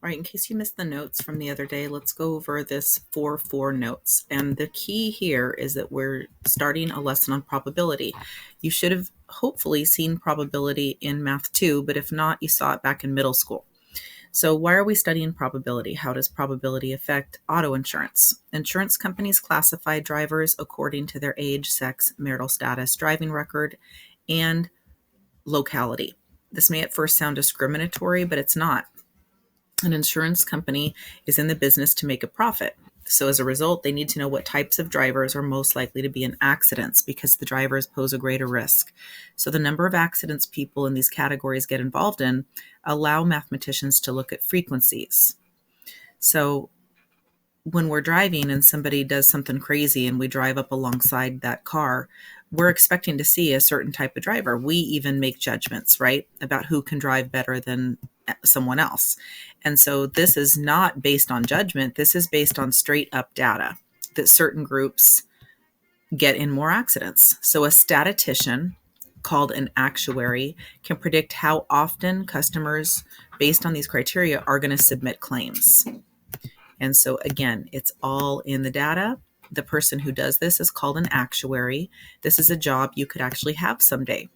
All right, in case you missed the notes from the other day, let's go over this 4-4 notes. And the key here is that we're starting a lesson on probability. You should have hopefully seen probability in Math 2, but if not, you saw it back in middle school. So why are we studying probability? How does probability affect auto insurance? Insurance companies classify drivers according to their age, sex, marital status, driving record, and locality. This may at first sound discriminatory, but it's not. An insurance company is in the business to make a profit. So as a result, they need to know what types of drivers are most likely to be in accidents because the drivers pose a greater risk. So the number of accidents people in these categories get involved in allow mathematicians to look at frequencies. So when we're driving and somebody does something crazy and we drive up alongside that car, we're expecting to see a certain type of driver. We even make judgments, right, about who can drive better than someone else. And so this is not based on judgment. This is based on straight up data that certain groups get in more accidents. So a statistician called an actuary can predict how often customers, based on these criteria, are going to submit claims. And so again, it's all in the data. The person who does this is called an actuary. This is a job you could actually have someday.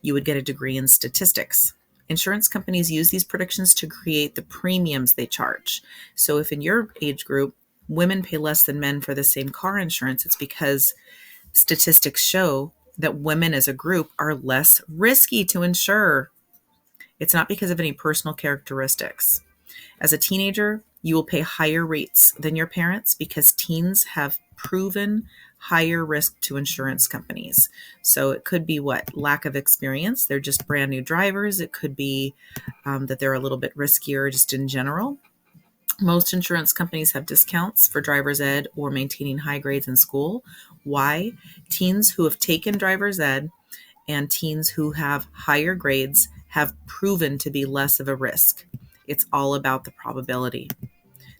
You would get a degree in statistics. Insurance companies use these predictions to create the premiums they charge. So if in your age group, women pay less than men for the same car insurance, it's because statistics show that women as a group are less risky to insure. It's not because of any personal characteristics. As a teenager, you will pay higher rates than your parents because teens have proven higher risk to insurance companies. So it could be what? Lack of experience. They're just brand new drivers. It could be that they're a little bit riskier just in general. Most insurance companies have discounts for driver's ed or maintaining high grades in school. Why? Teens who have taken driver's ed and teens who have higher grades have proven to be less of a risk. It's all about the probability.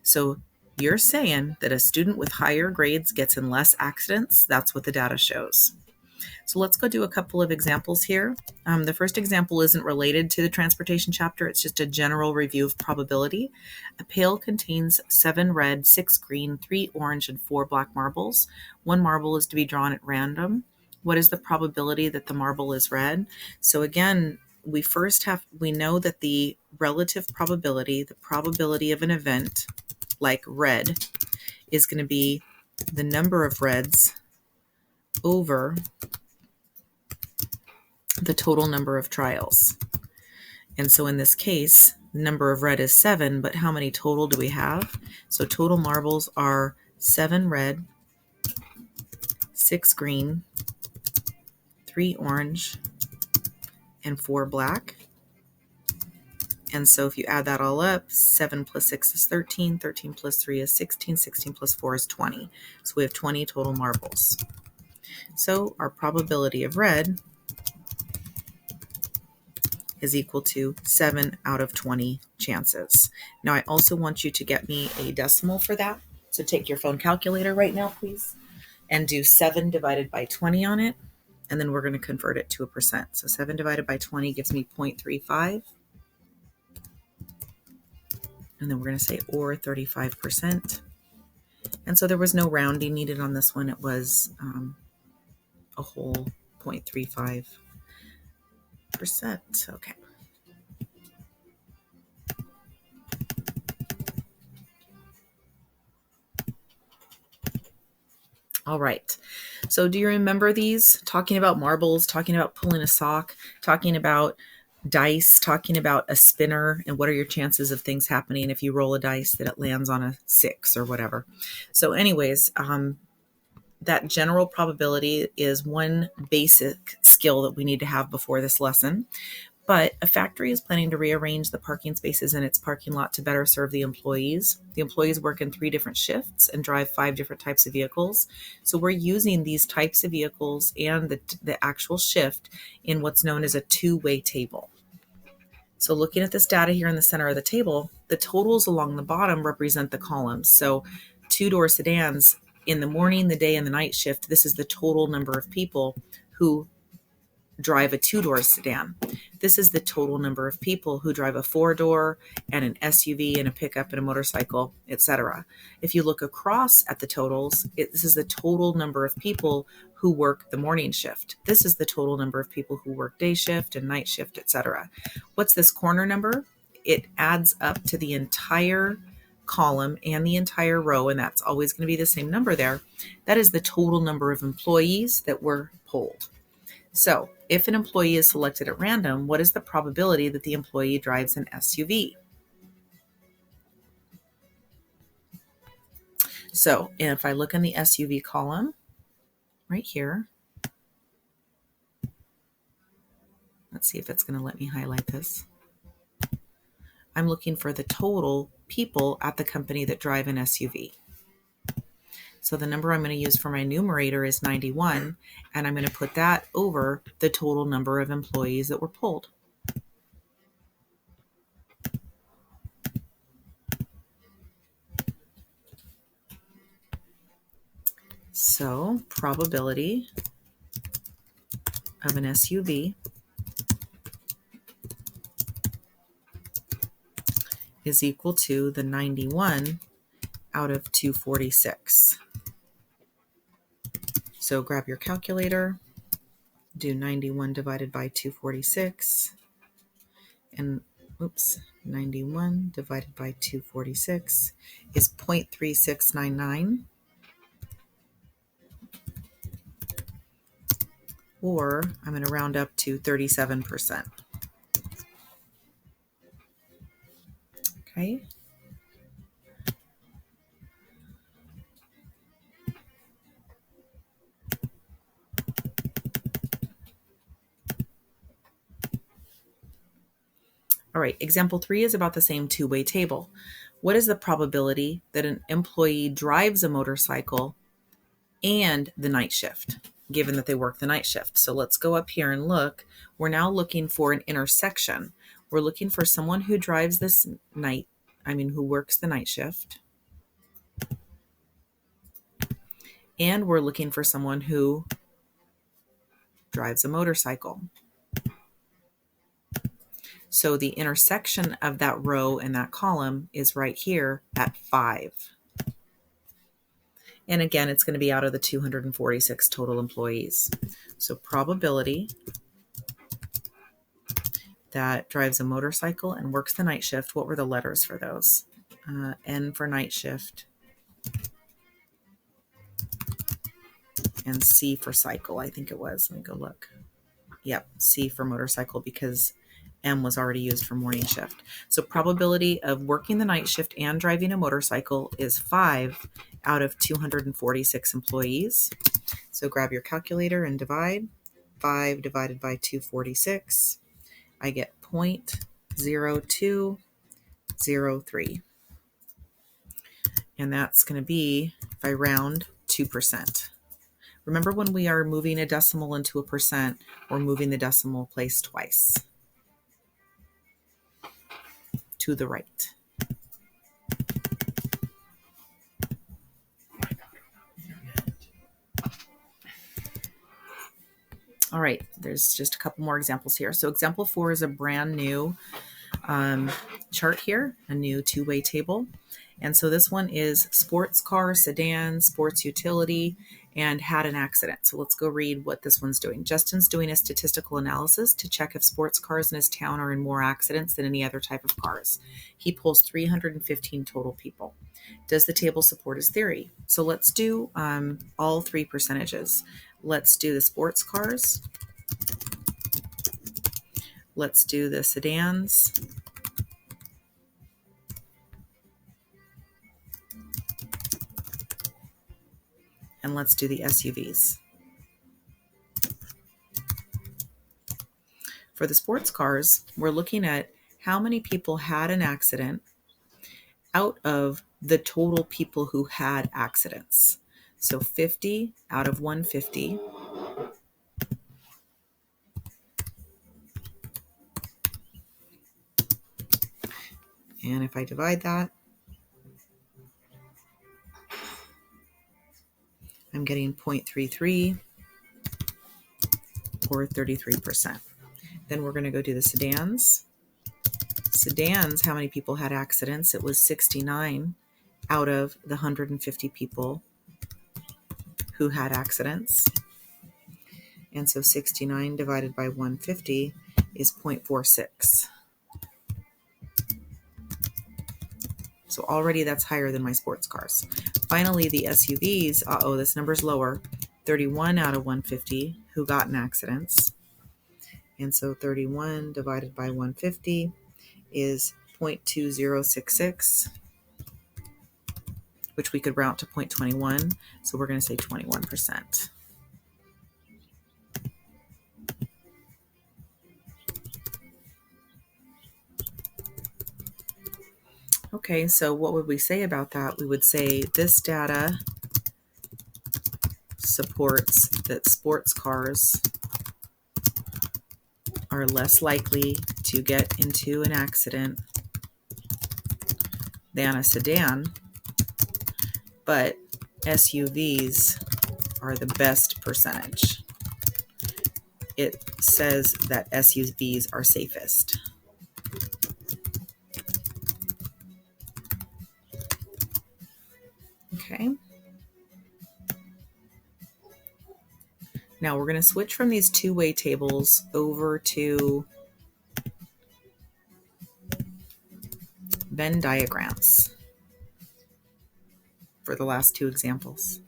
So you're saying that a student with higher grades gets in less accidents? That's what the data shows. So let's go do a couple of examples here. The first example isn't related to the transportation chapter. It's just a general review of probability. A pail contains 7 red, 6 green, 3 orange, and 4 black marbles. 1 marble is to be drawn at random. What is the probability that the marble is red? So again, we know that the relative probability, the probability of an event like red, is going to be the number of reds over the total number of trials. And so in this case, the number of red is 7, but how many total do we have? So total marbles are 7 red, 6 green, 3 orange, and 4 black. And so if you add that all up, 7 plus 6 is 13, 13 plus 3 is 16, 16 plus 4 is 20. So we have 20 total marbles. So our probability of red is equal to 7 out of 20 chances. Now I also want you to get me a decimal for that. So take your phone calculator right now, please, and do 7 divided by 20 on it. And then we're going to convert it to a percent. So 7 divided by 20 gives me 0.35. And then we're going to say or 35%. And so there was no rounding needed on this one. It was a whole 0.35%. Okay. All right. So do you remember these? Talking about marbles, talking about pulling a sock, talking about dice, talking about a spinner, and what are your chances of things happening if you roll a dice that it lands on a 6 or whatever. So anyways, that general probability is one basic skill that we need to have before this lesson. But a factory is planning to rearrange the parking spaces in its parking lot to better serve the employees. The employees work in 3 different shifts and drive 5 different types of vehicles. So we're using these types of vehicles and the actual shift in what's known as a two-way table. So looking at this data here in the center of the table, the totals along the bottom represent the columns. So 2-door sedans in the morning, the day, and the night shift, this is the total number of people who drive a 2-door sedan. This is the total number of people who drive a 4-door and an SUV and a pickup and a motorcycle, etc. If you look across at the totals, this is the total number of people who work the morning shift. This is the total number of people who work day shift and night shift, etc. What's this corner number? It adds up to the entire column and the entire row, and that's always going to be the same number there. That is the total number of employees that were polled. So if an employee is selected at random, what is the probability that the employee drives an SUV? So if I look in the SUV column right here, let's see if it's going to let me highlight this. I'm looking for the total people at the company that drive an SUV. So the number I'm going to use for my numerator is 91, and I'm going to put that over the total number of employees that were polled. So probability of an SUV is equal to the 91 out of 246. So grab your calculator, do 91 divided by 246, and 91 divided by 246 is 0.3699, or I'm going to round up to 37%. Okay. All right, example 3 is about the same two-way table. What is the probability that an employee drives a motorcycle and the night shift, given that they work the night shift? So let's go up here and look. We're now looking for an intersection. We're looking for someone who drives who works the night shift. And we're looking for someone who drives a motorcycle. So the intersection of that row and that column is right here at 5. And again, it's going to be out of the 246 total employees. So probability that drives a motorcycle and works the night shift. What were the letters for those? N for night shift and C for cycle, I think it was. Let me go look. Yep, C for motorcycle, because M was already used for morning shift. So probability of working the night shift and driving a motorcycle is 5 out of 246 employees. So grab your calculator and divide. 5 divided by 246. I get 0.0203. And that's going to be, if I round, 2%. Remember, when we are moving a decimal into a percent, we're moving the decimal place twice to the right. All right, there's just a couple more examples here. So example 4 is a brand new chart here, a new two-way table. And so this one is sports car, sedan, sports utility, and had an accident. So let's go read what this one's doing. Justin's doing a statistical analysis to check if sports cars in his town are in more accidents than any other type of cars. He pulls 315 total people. Does the table support his theory? So let's do all 3 percentages. Let's do the sports cars. Let's do the sedans. And let's do the SUVs. For the sports cars, we're looking at how many people had an accident out of the total people who had accidents. So 50 out of 150. And if I divide that, I'm getting 0.33. or 33%. Then we're going to go do the sedans. Sedans, how many people had accidents? It was 69 out of the 150 people who had accidents. And so 69 divided by 150 is 0.46. So already that's higher than my sports cars. Finally, the SUVs, this number's lower, 31 out of 150 who got in accidents. And so 31 divided by 150 is 0.2066, which we could round to 0.21. So we're going to say 21%. Okay, so what would we say about that? We would say this data supports that sports cars are less likely to get into an accident than a sedan, but SUVs are the best percentage. It says that SUVs are safest. Okay. Now we're going to switch from these two-way tables over to Venn diagrams for the last two examples.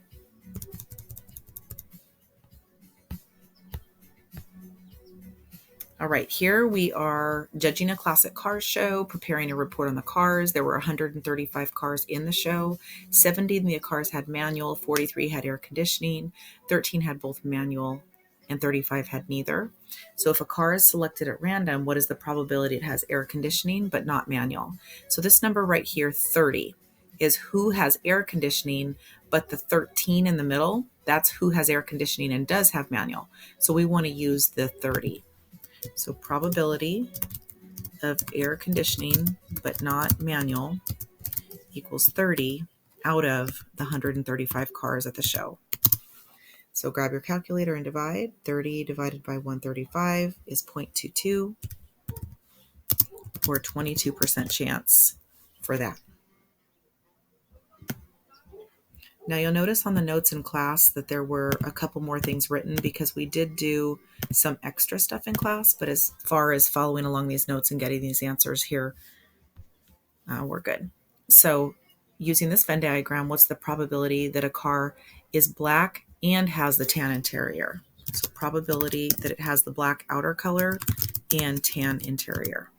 All right, here we are judging a classic car show, preparing a report on the cars. There were 135 cars in the show. 70 of the cars had manual, 43 had air conditioning, 13 had both manual, and 35 had neither. So if a car is selected at random, what is the probability it has air conditioning but not manual? So this number right here, 30, is who has air conditioning, but the 13 in the middle, that's who has air conditioning and does have manual. So we want to use the 30. So probability of air conditioning but not manual equals 30 out of the 135 cars at the show. So grab your calculator and divide. 30 divided by 135 is 0.22, or 22% chance for that. Now you'll notice on the notes in class that there were a couple more things written because we did do some extra stuff in class, but as far as following along these notes and getting these answers here, we're good. So using this Venn diagram, what's the probability that a car is black and has the tan interior? So probability that it has the black outer color and tan interior.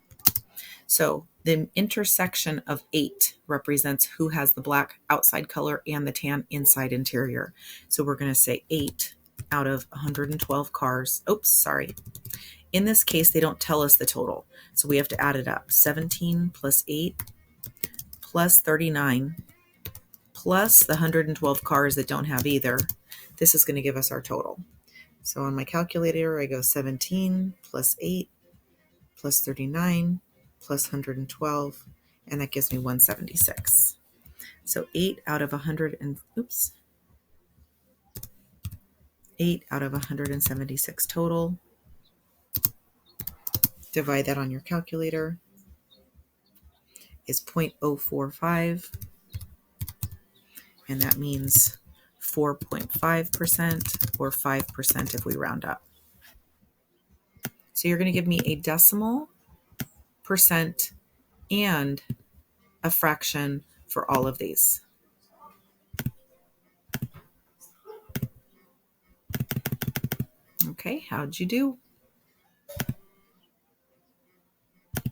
So the intersection of 8 represents who has the black outside color and the tan inside interior. So we're going to say 8 out of 112 cars. Oops, sorry. In this case, they don't tell us the total. So we have to add it up. 17 plus 8 plus 39 plus the 112 cars that don't have either. This is going to give us our total. So on my calculator, I go 17 plus 8 plus 39 plus 112, and that gives me 176. So 8 out of 176 total. Divide that on your calculator is 0.045, and that means 4.5% or 5% if we round up. So you're going to give me a decimal, percent, and a fraction for all of these. Okay, how'd you do?